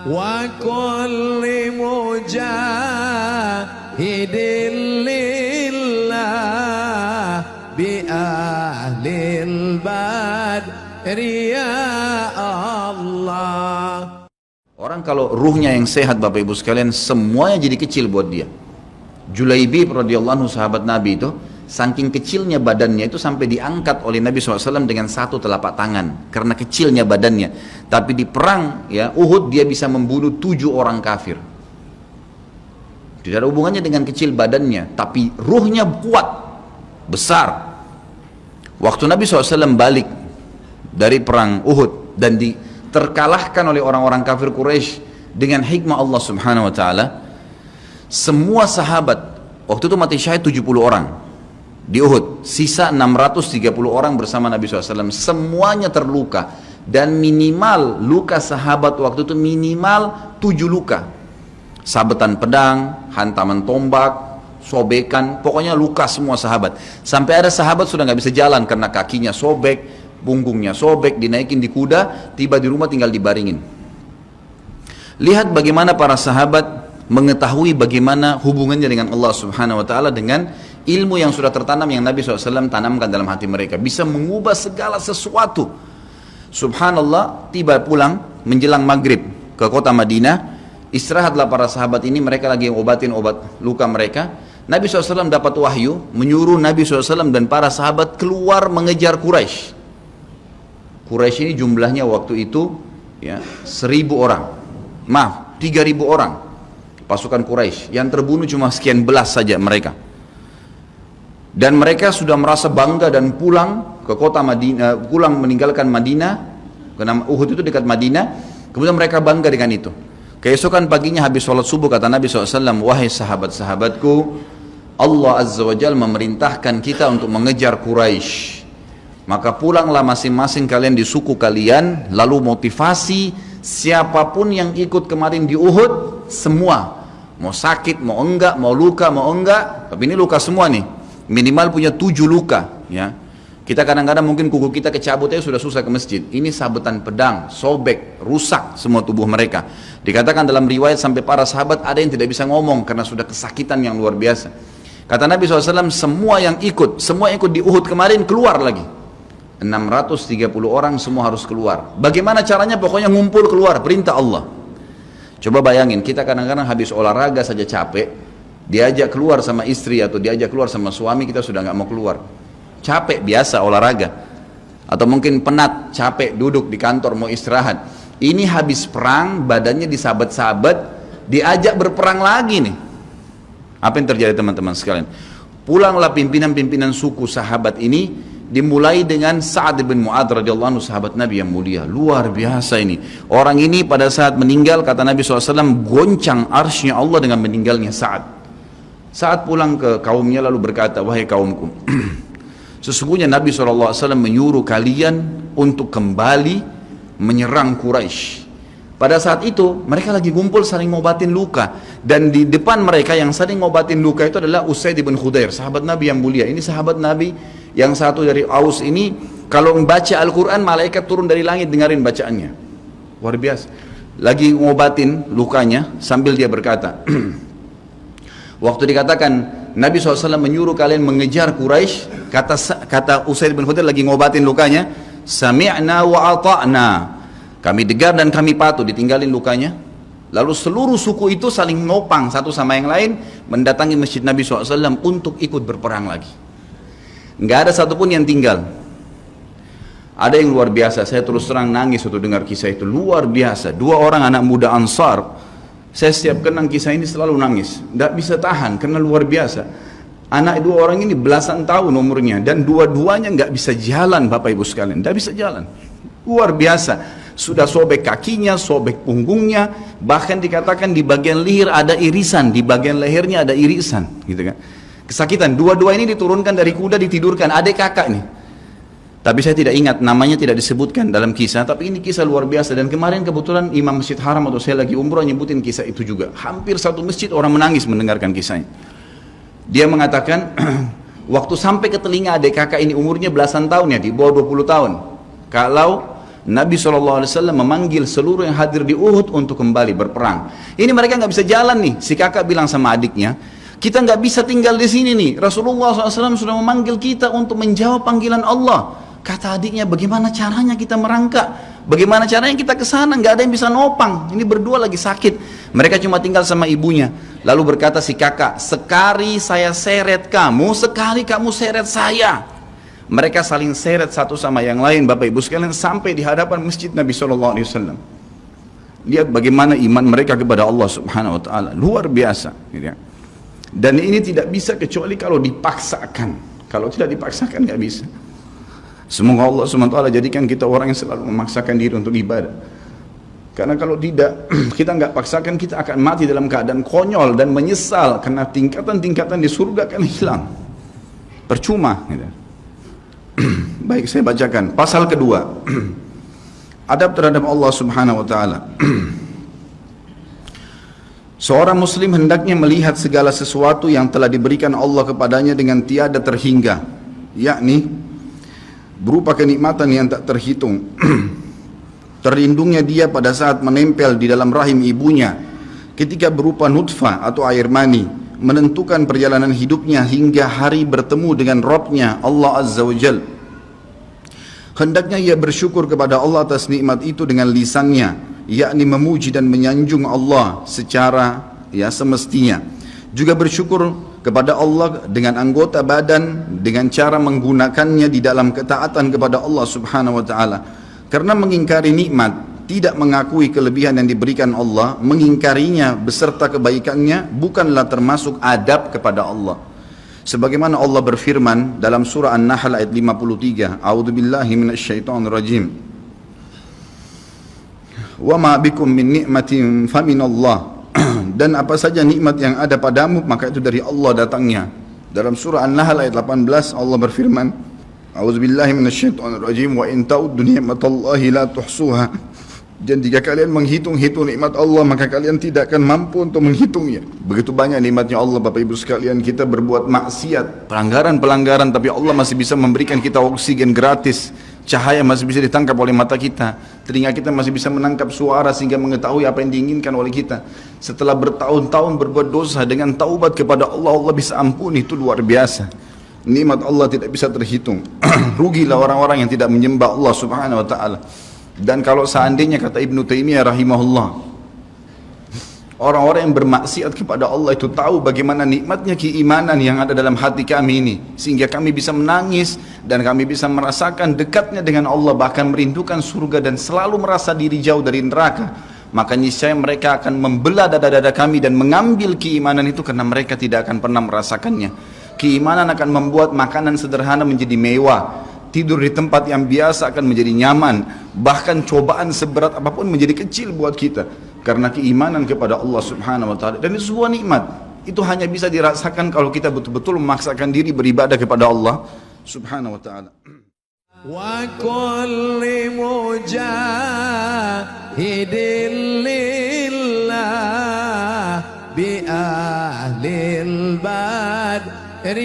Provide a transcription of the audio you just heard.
وكل مجاهد لله بأهل البدر يا الله. Orang kalau ruhnya yang sehat Bapak Ibu sekalian, semuanya jadi kecil buat dia. Julaibib radhiyallahu anhu, sahabat Nabi itu, saking kecilnya badannya itu sampai diangkat oleh Nabi SAW dengan satu telapak tangan karena kecilnya badannya. Tapi di perang ya Uhud dia bisa membunuh 7 orang kafir. Tidak ada hubungannya dengan kecil badannya, tapi ruhnya kuat, besar. Waktu Nabi SAW balik dari perang Uhud dan terkalahkan oleh orang-orang kafir Quraisy dengan hikmah Allah Subhanahu wa taala, semua sahabat waktu itu mati syahid 70 orang di Uhud, sisa 630 orang bersama Nabi SAW, semuanya terluka, dan minimal luka sahabat waktu itu minimal 7 luka, sabetan pedang, hantaman tombak, sobekan, pokoknya luka semua sahabat. Sampai ada sahabat sudah nggak bisa jalan karena kakinya sobek, punggungnya sobek, dinaikin di kuda, tiba di rumah tinggal dibaringin. Lihat bagaimana para sahabat mengetahui bagaimana hubungannya dengan Allah Subhanahu wa taala dengan ilmu yang sudah tertanam yang Nabi SAW tanamkan dalam hati mereka, bisa mengubah segala sesuatu. Subhanallah, tiba pulang menjelang maghrib ke kota Madinah, istirahatlah para sahabat ini, mereka lagi obatin obat luka mereka. Nabi SAW dapat wahyu menyuruh Nabi SAW dan para sahabat keluar mengejar Quraisy. Quraisy ini jumlahnya waktu itu ya 1.000 orang, maaf 3.000 orang pasukan Quraisy, yang terbunuh cuma sekian belas saja mereka. Dan mereka sudah merasa bangga dan pulang ke kota Madinah, pulang meninggalkan Madinah, karena Uhud itu dekat Madinah. Kemudian mereka bangga dengan itu. Keesokan paginya habis sholat subuh kata Nabi SAW, wahai sahabat-sahabatku, Allah Azza wa Jalla memerintahkan kita untuk mengejar Quraisy. Maka pulanglah masing-masing kalian di suku kalian, lalu motivasi siapapun yang ikut kemarin di Uhud, semua, mau sakit, mau enggak, mau luka, mau enggak, tapi ini luka semua nih, minimal punya 7 luka ya. Kita kadang-kadang mungkin kuku kita kecabut aja sudah susah ke masjid, ini sabetan pedang, sobek, rusak semua tubuh mereka. Dikatakan dalam riwayat sampai para sahabat ada yang tidak bisa ngomong karena sudah kesakitan yang luar biasa. Kata Nabi SAW, semua yang ikut di Uhud kemarin keluar lagi. 630 orang semua harus keluar. Bagaimana caranya? Pokoknya ngumpul keluar, perintah Allah. Coba bayangin, kita kadang-kadang habis olahraga saja capek, diajak keluar sama istri atau diajak keluar sama suami, kita sudah nggak mau keluar. Capek biasa olahraga. Atau mungkin penat, capek duduk di kantor mau istirahat. Ini habis perang, badannya disabet-sabet, diajak berperang lagi nih. Apa yang terjadi teman-teman sekalian? Pulanglah pimpinan-pimpinan suku sahabat ini, dimulai dengan Sa'ad bin Mu'adz radhiyallahu anhu, sahabat Nabi yang mulia. Luar biasa ini. Orang ini pada saat meninggal, kata Nabi SAW, goncang arsy Allah dengan meninggalnya Sa'ad. Saat pulang ke kaumnya lalu berkata, wahai kaumku, sesungguhnya Nabi SAW menyuruh kalian untuk kembali menyerang Quraisy. Pada saat itu mereka lagi kumpul saling ngobatin luka, dan di depan mereka yang saling ngobatin luka itu adalah Usaid bin Khudair, sahabat Nabi yang mulia. Ini sahabat Nabi yang satu dari Aus ini, kalau membaca Al-Quran malaikat turun dari langit dengerin bacaannya, luar biasa. Lagi ngobatin lukanya sambil dia berkata, waktu dikatakan Nabi SAW menyuruh kalian mengejar Quraisy, kata Usaid bin Khudair lagi ngobatin lukanya, sami'na wa ata'na, kami dengar dan kami patuh, ditinggalin lukanya. Lalu seluruh suku itu saling nopang satu sama yang lain, mendatangi masjid Nabi SAW untuk ikut berperang lagi. Nggak ada satupun yang tinggal. Ada yang luar biasa, saya terus terang nangis waktu dengar kisah itu, luar biasa. 2 orang anak muda Ansar, saya setiap kenang kisah ini selalu nangis, nggak bisa tahan karena luar biasa. Anak 2 orang ini belasan tahun umurnya, dan dua-duanya nggak bisa jalan Bapak Ibu sekalian, nggak bisa jalan. Luar biasa. Sudah sobek kakinya, sobek punggungnya, bahkan dikatakan di bagian leher ada irisan, di bagian lehernya ada irisan, gitu kan. Kesakitan. Dua-dua ini diturunkan dari kuda, ditidurkan, adik kakak nih. Tapi saya tidak ingat, namanya tidak disebutkan dalam kisah, tapi ini kisah luar biasa. Dan kemarin kebetulan Imam Masjid Haram atau saya lagi umroh nyebutin kisah itu juga. Hampir satu masjid orang menangis mendengarkan kisahnya. Dia mengatakan, waktu sampai ke telinga adik kakak ini umurnya belasan tahun ya, di bawah 20 tahun. Kalau Nabi SAW memanggil seluruh yang hadir di Uhud untuk kembali berperang. Ini mereka nggak bisa jalan nih. Si kakak bilang sama adiknya, kita nggak bisa tinggal di sini nih. Rasulullah SAW sudah memanggil kita untuk menjawab panggilan Allah. Kata adiknya, bagaimana caranya kita merangkak? Bagaimana caranya kita ke sana? Nggak ada yang bisa nopang. Ini berdua lagi sakit. Mereka cuma tinggal sama ibunya. Lalu berkata si kakak, sekali saya seret kamu, sekali kamu seret saya. Mereka saling seret satu sama yang lain, Bapak Ibu sekalian, sampai di hadapan masjid Nabi SAW. Lihat bagaimana iman mereka kepada Allah Subhanahu Wa Taala, luar biasa. Dan ini tidak bisa kecuali kalau dipaksakan. Kalau tidak dipaksakan nggak bisa. Semoga Allah Subhanahu Wa Taala jadikan kita orang yang selalu memaksakan diri untuk ibadah. Karena kalau tidak, kita nggak paksakan, kita akan mati dalam keadaan konyol dan menyesal karena tingkatan-tingkatan di surga akan hilang. Percuma. Baik, saya bacakan pasal kedua. Adab terhadap Allah Subhanahu wa taala. Seorang muslim hendaknya melihat segala sesuatu yang telah diberikan Allah kepadanya dengan tiada terhingga, yakni berupa kenikmatan yang tak terhitung. Terlindungnya dia pada saat menempel di dalam rahim ibunya ketika berupa nutfah atau air mani, menentukan perjalanan hidupnya hingga hari bertemu dengan Rabbnya Allah Azza wa Jal. Hendaknya ia bersyukur kepada Allah atas nikmat itu dengan lisannya, yakni memuji dan menyanjung Allah secara semestinya. Juga bersyukur kepada Allah dengan anggota badan, dengan cara menggunakannya di dalam ketaatan kepada Allah Subhanahu wa taala. Karena mengingkari nikmat, tidak mengakui kelebihan yang diberikan Allah, mengingkarinya beserta kebaikannya bukanlah termasuk adab kepada Allah. Sebagaimana Allah berfirman dalam surah An-Nahl ayat 53, A'udzubillahi minasyaitonirrajim. Wa ma bikum min ni'matin faminallah. Dan apa saja nikmat yang ada padamu maka itu dari Allah datangnya. Dalam surah An-Nahl ayat 18 Allah berfirman, A'udzubillahi minasyaitonirrajim, wa in ta'uddu ni'matallahi la tuhsuha. Dan jika kalian menghitung-hitung nikmat Allah maka kalian tidak akan mampu untuk menghitungnya. Begitu banyak nikmatnya Allah, Bapak Ibu sekalian. Kita berbuat maksiat, pelanggaran-pelanggaran, tapi Allah masih bisa memberikan kita oksigen gratis, cahaya masih bisa ditangkap oleh mata kita, telinga kita masih bisa menangkap suara sehingga mengetahui apa yang diinginkan oleh kita. Setelah bertahun-tahun berbuat dosa, dengan taubat kepada Allah, Allah bisa ampuni. Itu luar biasa. Nikmat Allah tidak bisa terhitung. Rugilah orang-orang yang tidak menyembah Allah Subhanahu wa taala. Dan kalau seandainya, kata Ibnu Taimiyah rahimahullah, orang-orang yang bermaksiat kepada Allah itu tahu bagaimana nikmatnya keimanan yang ada dalam hati kami ini, sehingga kami bisa menangis dan kami bisa merasakan dekatnya dengan Allah, bahkan merindukan surga dan selalu merasa diri jauh dari neraka, maka niscaya mereka akan membelah dada-dada kami dan mengambil keimanan itu karena mereka tidak akan pernah merasakannya. Keimanan akan membuat makanan sederhana menjadi mewah, tidur di tempat yang biasa akan menjadi nyaman, bahkan cobaan seberat apapun menjadi kecil buat kita karena keimanan kepada Allah Subhanahu wa taala. Dan itu sebuah nikmat. Itu hanya bisa dirasakan kalau kita betul-betul memaksakan diri beribadah kepada Allah Subhanahu wa taala. Wa kulli mujahidin lillah bi ahlil badriyah